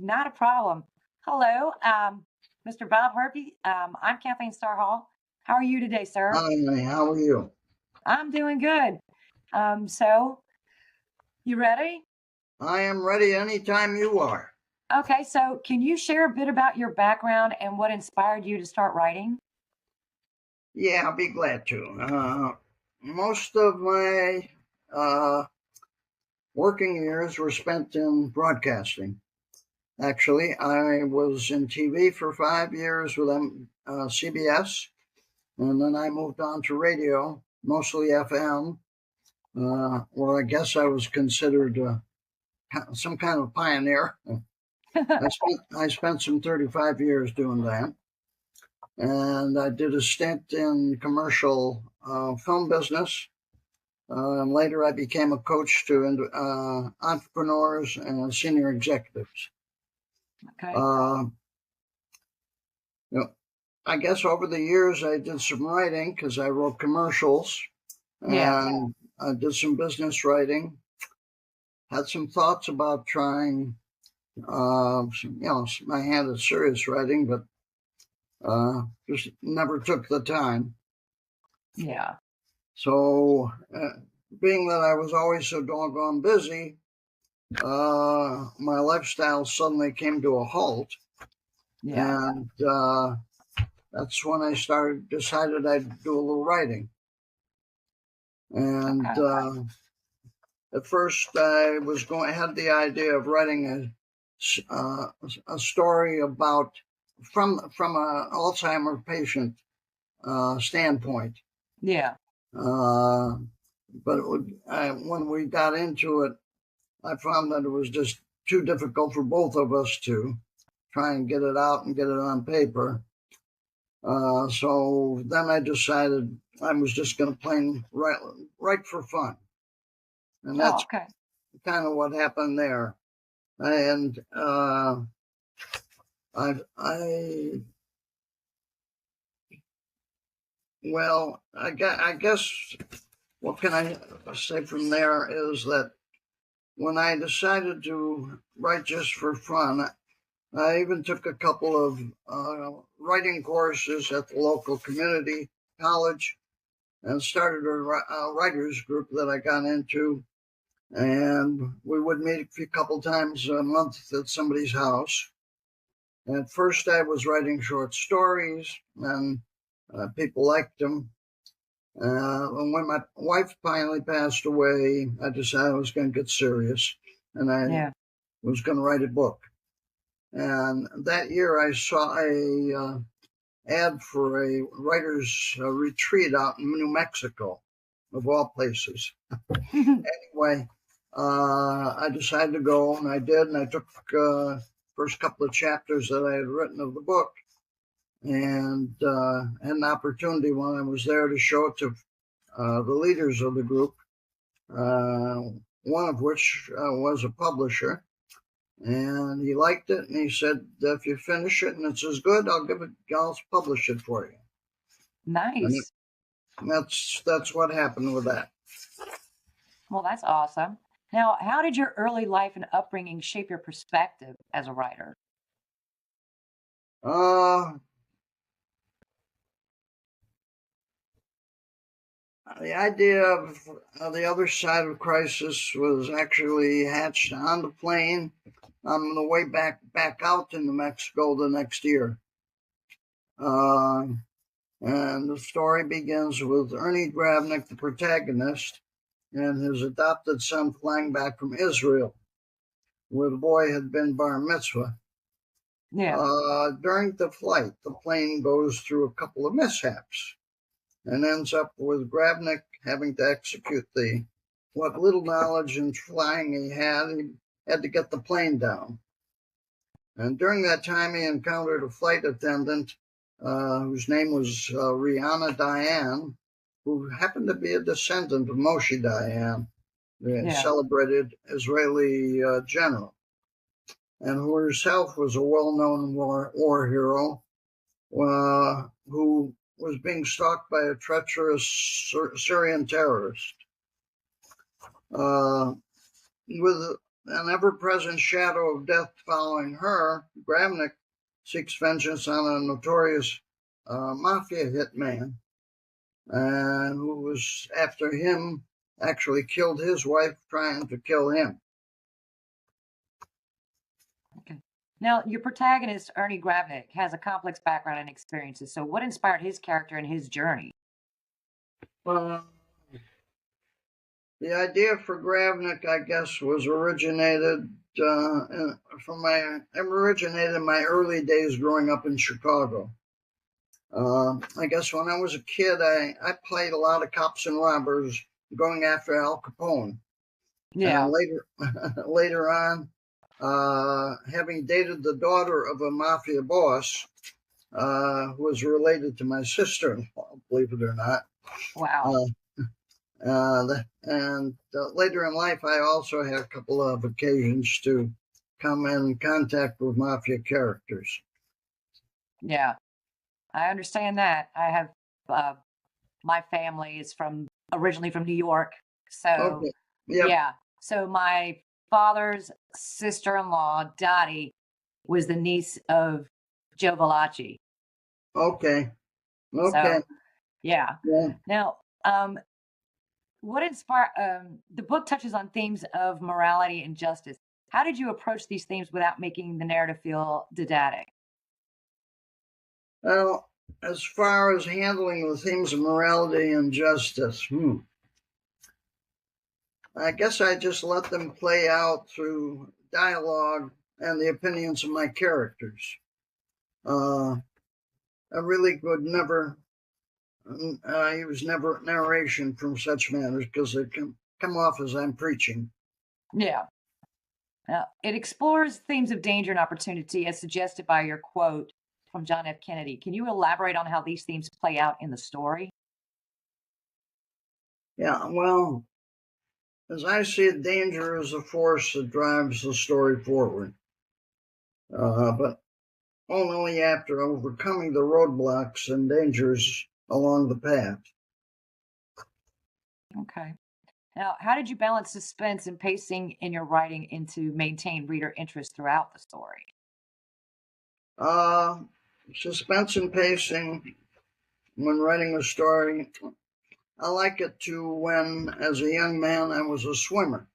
Not a problem. Hello, Mr. Bob Herpe. I'm Kathleen Starr Hall. How are you today, sir? Hi, how are you? I'm doing good. So you ready? I am ready anytime you are. Okay, so can you share a bit about your background and what inspired you to start writing? Yeah, I'll be glad to. Most of my uh, working years were spent in broadcasting. Actually, I was in TV for 5 years with CBS, and then I moved on to radio, mostly FM, where I guess I was considered some kind of pioneer. I spent some 35 years doing that. And I did a stint in commercial film business. And later, I became a coach to entrepreneurs and senior executives. Okay. Uh, you know, I guess over the years, I did some writing because I wrote commercials, Yeah. and I did some business writing. Had some thoughts about trying, my hand at serious writing, but just never took the time. Yeah. So, being that I was always so doggone busy, my lifestyle suddenly came to a halt, Yeah. and that's when I decided I'd do a little writing. And Okay. at first, I had the idea of writing a story about from an Alzheimer patient standpoint. Yeah. But when we got into it, I found that it was just too difficult for both of us to try and get it out and get it on paper. So then I decided I was just going to write for fun. And Oh, that's okay. kind of what happened there. And I guess what can I say from there is that when I decided to write just for fun, I even took a couple of writing courses at the local community college and started a writers group that I got into. And we would meet a couple times a month at somebody's house. At first, I was writing short stories, and people liked them. And when my wife finally passed away, I decided I was going to get serious, and I Yeah. was going to write a book. And that year, I saw a ad for a writer's retreat out in New Mexico, of all places. Anyway, I decided to go, and I did, and I took first couple of chapters that I had written of the book, and had an opportunity when I was there to show it to the leaders of the group, one of which was a publisher. And he liked it, and he said, "If you finish it and it's as good, I'll publish it for you." Nice. And that's what happened with that. Well, that's awesome. Now, how did your early life and upbringing shape your perspective as a writer? Uh, the idea of the other side of crisis was actually hatched on the plane on the way back out to New Mexico the next year. And the story begins with Ernie Gravnik, the protagonist, and his adopted son flying back from Israel, where the boy had been bar mitzvah. Yeah. During the flight, the plane goes through a couple of mishaps and ends up with Gravnik having to execute what little knowledge in flying he had to get the plane down. And during that time, he encountered a flight attendant whose name was Rihanna Dayan, who happened to be a descendant of Moshe Dayan, the Yeah. celebrated Israeli general, and who herself was a well-known war hero who was being stalked by a treacherous Syrian terrorist. With an ever-present shadow of death following her, Gravnik seeks vengeance on a notorious mafia hitman, who was after him, actually killed his wife trying to kill him. Okay. Now, your protagonist, Ernie Gravnik, has a complex background and experiences. So, what inspired his character and his journey? Uh, the idea for Gravnik, I guess, was originated in my early days growing up in Chicago. I guess when I was a kid, I played a lot of cops and robbers going after Al Capone. Yeah. And later on, having dated the daughter of a mafia boss, who was related to my sister-in-law, believe it or not. Wow. Later in life, I also had a couple of occasions to come in contact with mafia characters. Yeah. I understand that. I have uh, my family is originally from New York. So, Okay. Yep. yeah. So, my father's sister in law, Dottie, was the niece of Joe Valachi. Okay. Okay. So, yeah. Yeah. Now, what inspired the book touches on themes of morality and justice. How did you approach these themes without making the narrative feel didactic? Well, as far as handling the themes of morality and justice, I guess I just let them play out through dialogue and the opinions of my characters. I really would never use narration from such matters because it can come off as I'm preaching. Yeah. It explores themes of danger and opportunity as suggested by your quote from John F. Kennedy. Can you elaborate on how these themes play out in the story? Yeah, well, as I see it, danger is a force that drives the story forward. But only after overcoming the roadblocks and dangers along the path. Okay. Now, how did you balance suspense and pacing in your writing and to maintain reader interest throughout the story? Uh, Suspense and pacing when writing a story. I like it to when, as a young man, I was a swimmer.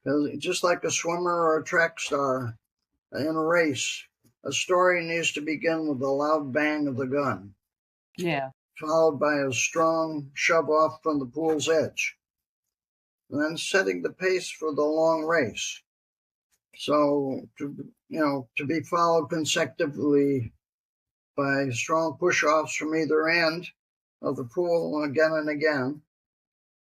Because just like a swimmer or a track star in a race, a story needs to begin with a loud bang of the gun, Yeah. followed by a strong shove off from the pool's edge, and then setting the pace for the long race. So to be followed consecutively by strong push-offs from either end of the pool again and again,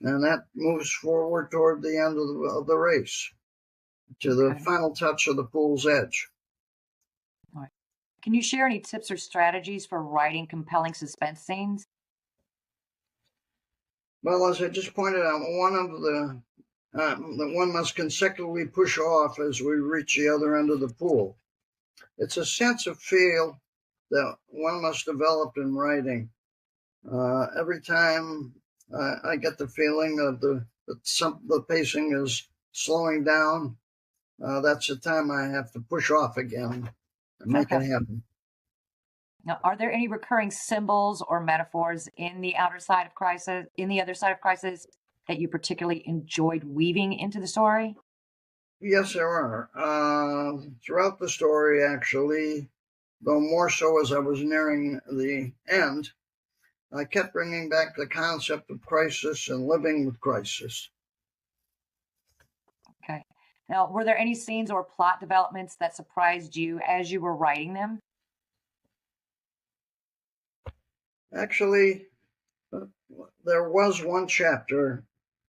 and that moves forward toward the end of the race to the Okay. final touch of the pool's edge. All right. Can you share any tips or strategies for writing compelling suspense scenes? Well, as I just pointed out, the one must consecutively push off as we reach the other end of the pool. It's a sense of feel that one must develop in writing. Every time I get the feeling that the pacing is slowing down, that's the time I have to push off again and make Okay. it happen. Now, are there any recurring symbols or metaphors in the other side of crisis that you particularly enjoyed weaving into the story? Yes, there are. Throughout the story, actually, though more so as I was nearing the end, I kept bringing back the concept of crisis and living with crisis. Okay. Now, were there any scenes or plot developments that surprised you as you were writing them? Actually, there was one chapter,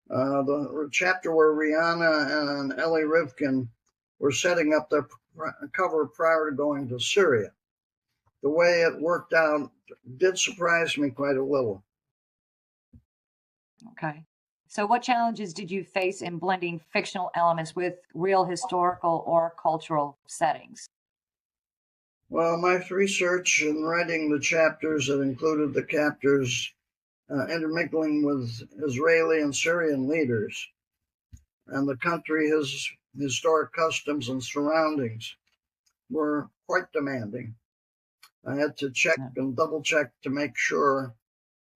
the chapter where Rihanna and Ellie Rivkin were setting up their cover prior to going to Syria. The way it worked out did surprise me quite a little. Okay. So, what challenges did you face in blending fictional elements with real historical or cultural settings? Well, my research and writing the chapters that included the captors intermingling with Israeli and Syrian leaders and the country, his historic customs and surroundings were quite demanding. I had to check Yeah. and double check to make sure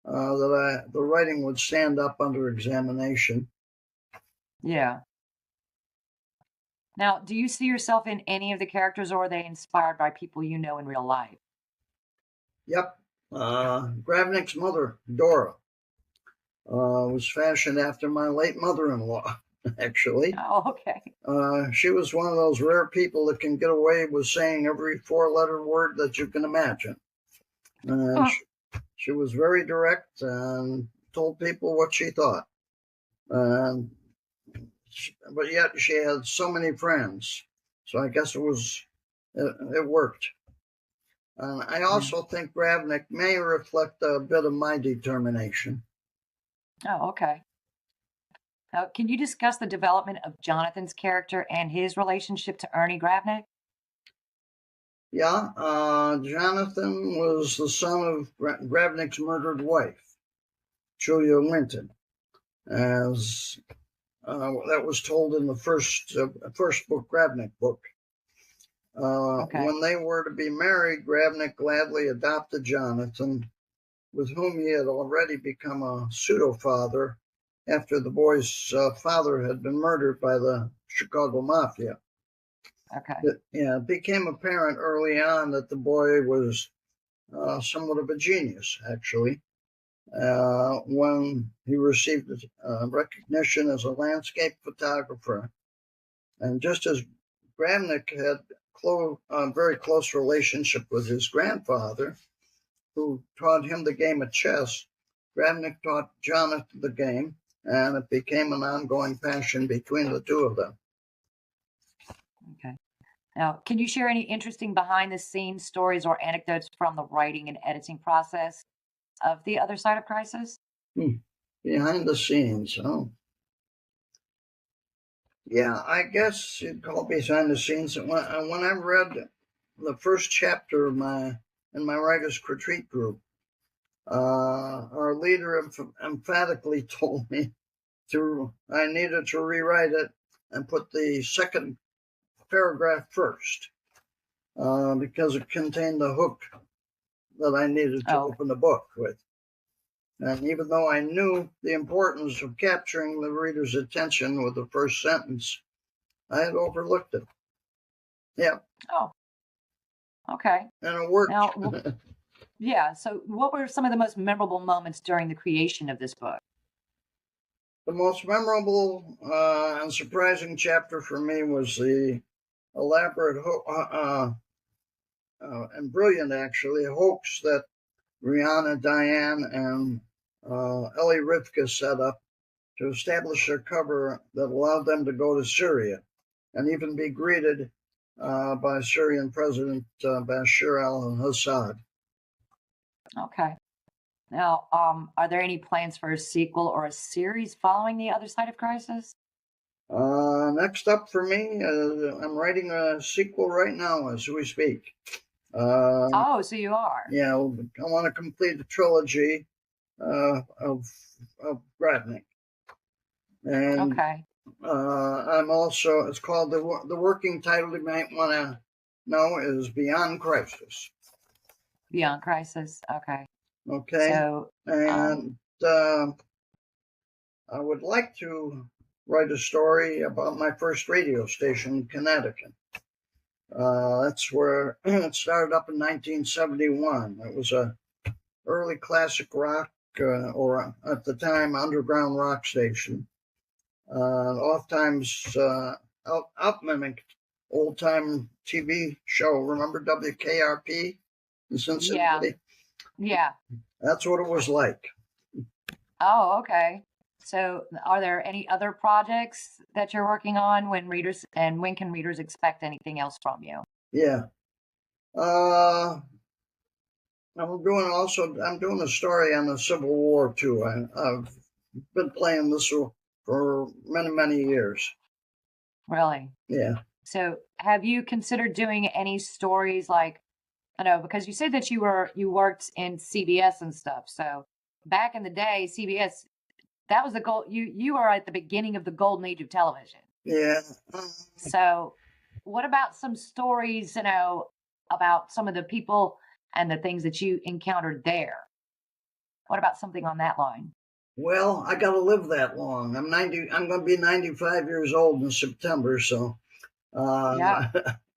that the writing would stand up under examination. Yeah. Now, do you see yourself in any of the characters, or are they inspired by people you know in real life? Yep. Gravnik's mother, Dora, was fashioned after my late mother-in-law, actually. Oh, okay. She was one of those rare people that can get away with saying every four-letter word that you can imagine. And she was very direct and told people what she thought. But yet she had so many friends. So I guess it worked. And I Yeah. also think Gravnik may reflect a bit of my determination. Oh, okay. Now, can you discuss the development of Jonathan's character and his relationship to Ernie Gravnik? Yeah, Jonathan was the son of Gravnik's murdered wife, Julia Winton, as that was told in the first book, Gravnik book. Okay. When they were to be married, Gravnik gladly adopted Jonathan, with whom he had already become a pseudo-father after the boy's father had been murdered by the Chicago Mafia. Okay. It became apparent early on that the boy was somewhat of a genius, actually, when he received recognition as a landscape photographer. And just as Gravnik had a very close relationship with his grandfather, who taught him the game of chess, Gravnik taught Jonathan the game, and it became an ongoing passion between the two of them. Okay. Now, can you share any interesting behind the scenes stories or anecdotes from the writing and editing process of The Other Side of Crisis? Behind the scenes, oh. Yeah, I guess you'd call it behind the scenes. When I read the first chapter in my writer's retreat group, our leader emphatically told me I needed to rewrite it and put the second paragraph first, because it contained the hook that I needed to open the book with. And even though I knew the importance of capturing the reader's attention with the first sentence, I had overlooked it. Yeah. Oh, okay. And it worked. Now, yeah. So, what were some of the most memorable moments during the creation of this book? The most memorable and surprising chapter for me was the elaborate and brilliant, actually, hoax that Rihanna, Diane, and Ellie Rivka set up to establish a cover that allowed them to go to Syria and even be greeted by Syrian President Bashar al-Assad. Okay. Now, are there any plans for a sequel or a series following The Other Side of Crisis? Next up for me, I'm writing a sequel right now as we speak. Oh, so you are? Yeah, I want to complete a trilogy of Gravnik. And Okay. I'm also, it's called, the working title you might want to know is Beyond Crisis. Beyond Crisis. Okay. Okay. So, And I would like to write a story about my first radio station in Connecticut. That's where it started up in 1971. It was a early classic rock, or at the time, underground rock station. Oftentimes out-mimicked old-time TV show. Remember WKRP in Cincinnati? yeah. That's what it was like. Oh, okay. So, are there any other projects that you're working on when can readers expect anything else from you? Yeah. I'm doing a story on the Civil War too. I've been playing this for many, many years. Really? Yeah. So, have you considered doing any stories like, I know, because you said that you worked in CBS and stuff. So, back in the day, CBS That was the goal. You are at the beginning of the golden age of television. Yeah. So, what about some stories, about some of the people and the things that you encountered there? What about something on that line? Well, I got to live that long. I'm 90. I'm going to be 95 years old in September, so Yeah.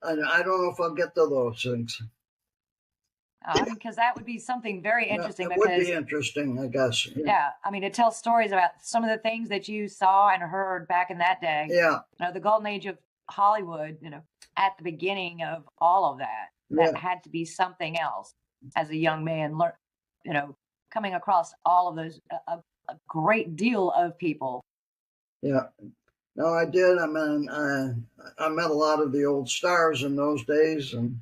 I don't know if I'll get to those things. I mean, because that would be something very Yeah, interesting it would be because, interesting, I guess. Yeah. yeah, I mean, it tells stories about some of the things that you saw and heard back in that day. Yeah. The golden age of Hollywood, at the beginning of all of that, that Yeah. had to be something else as a young man, coming across all of those, a great deal of people. Yeah. No, I did. I mean, I met a lot of the old stars in those days, and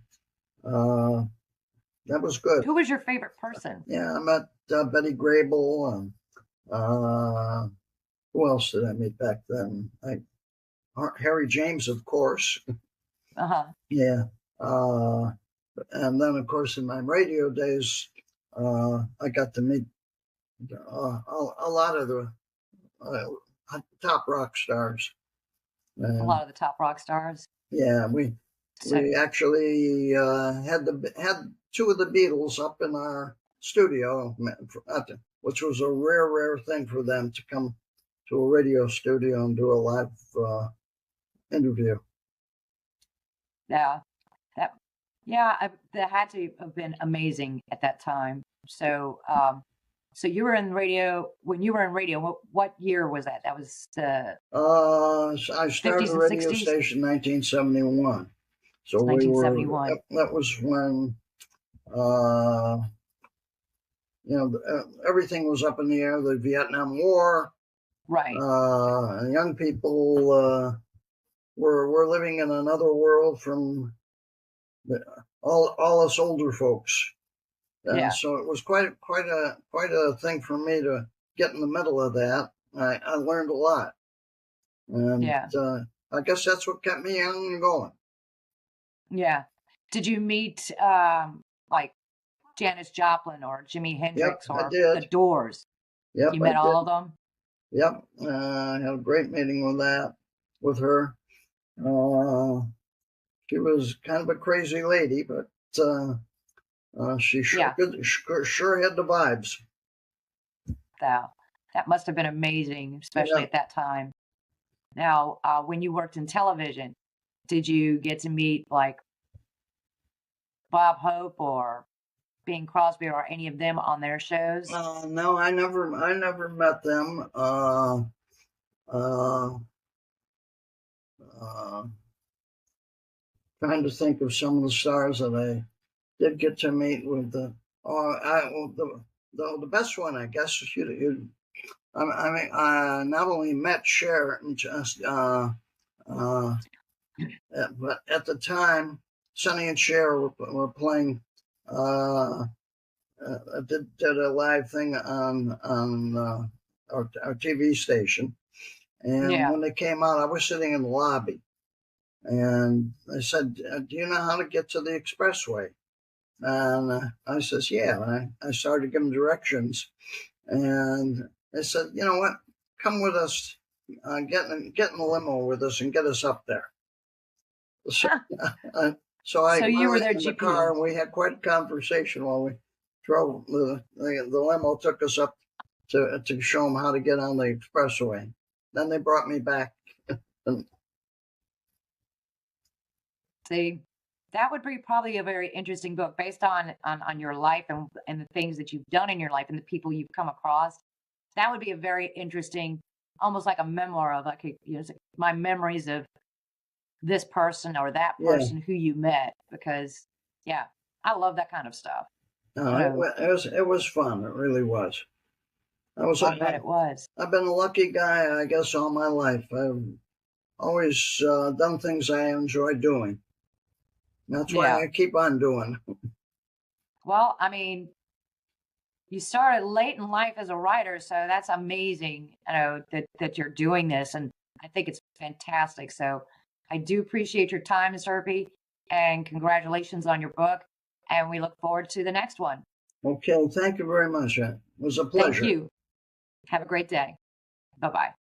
uh, that was good. Who was your favorite person? Yeah, I met Betty Grable, and who else did I meet back then? Harry James, of course. Uh-huh. Yeah. And then, of course, in my radio days, I got to meet a lot of the top rock stars. A lot of the top rock stars. Yeah, we actually had two of the Beatles up in our studio, which was a rare thing for them to come to a radio studio and do a live interview. Yeah, that had to have been amazing at that time. So, so you were in radio when you were in radio. What year was that? That was I started a radio 60s? station in 1971. So 1971. That was when everything was up in the air. The Vietnam War. Right. And young people were living in another world from all us older folks. And Yeah. so it was quite a thing for me to get in the middle of that. I learned a lot, and Yeah. I guess that's what kept me young and going. Yeah. Did you meet like Janis Joplin or Jimi Hendrix Yep, I or did. the Doors? Yep, You met all of them? Yep, I had a great meeting with her. She was kind of a crazy lady, but she sure had the vibes. That must have been amazing, especially at that time. Now, when you worked in television, did you get to meet like Bob Hope or Bing Crosby or any of them on their shows? No, I never met them. Trying to think of some of the stars that I did get to meet with. The best one, I guess, I not only met Cher and just but at the time, Sonny and Cher were playing. Did a live thing on our TV station, and when they came out, I was sitting in the lobby, and I said, "Do you know how to get to the expressway?" And I says, "Yeah." And I started giving directions, and they said, "You know what? Come with us. Get in the limo with us and get us up there." So you were there in the car, and we had quite a conversation while we drove. The limo took us up to show them how to get on the expressway. Then they brought me back. See, that would be probably a very interesting book based on your life and the things that you've done in your life and the people you've come across. That would be a very interesting, almost like a memoir of my memories of this person or that person who you met, because I love that kind of stuff. It was fun. It really was. I bet it was. I've been a lucky guy, I guess, all my life. I've always done things I enjoy doing. That's why I keep on doing. Well, I mean, you started late in life as a writer, so that's amazing, that you're doing this, and I think it's fantastic. So I do appreciate your time, Mr. Herpe, and congratulations on your book, and we look forward to the next one. Okay, thank you very much. It was a pleasure. Thank you. Have a great day. Bye bye.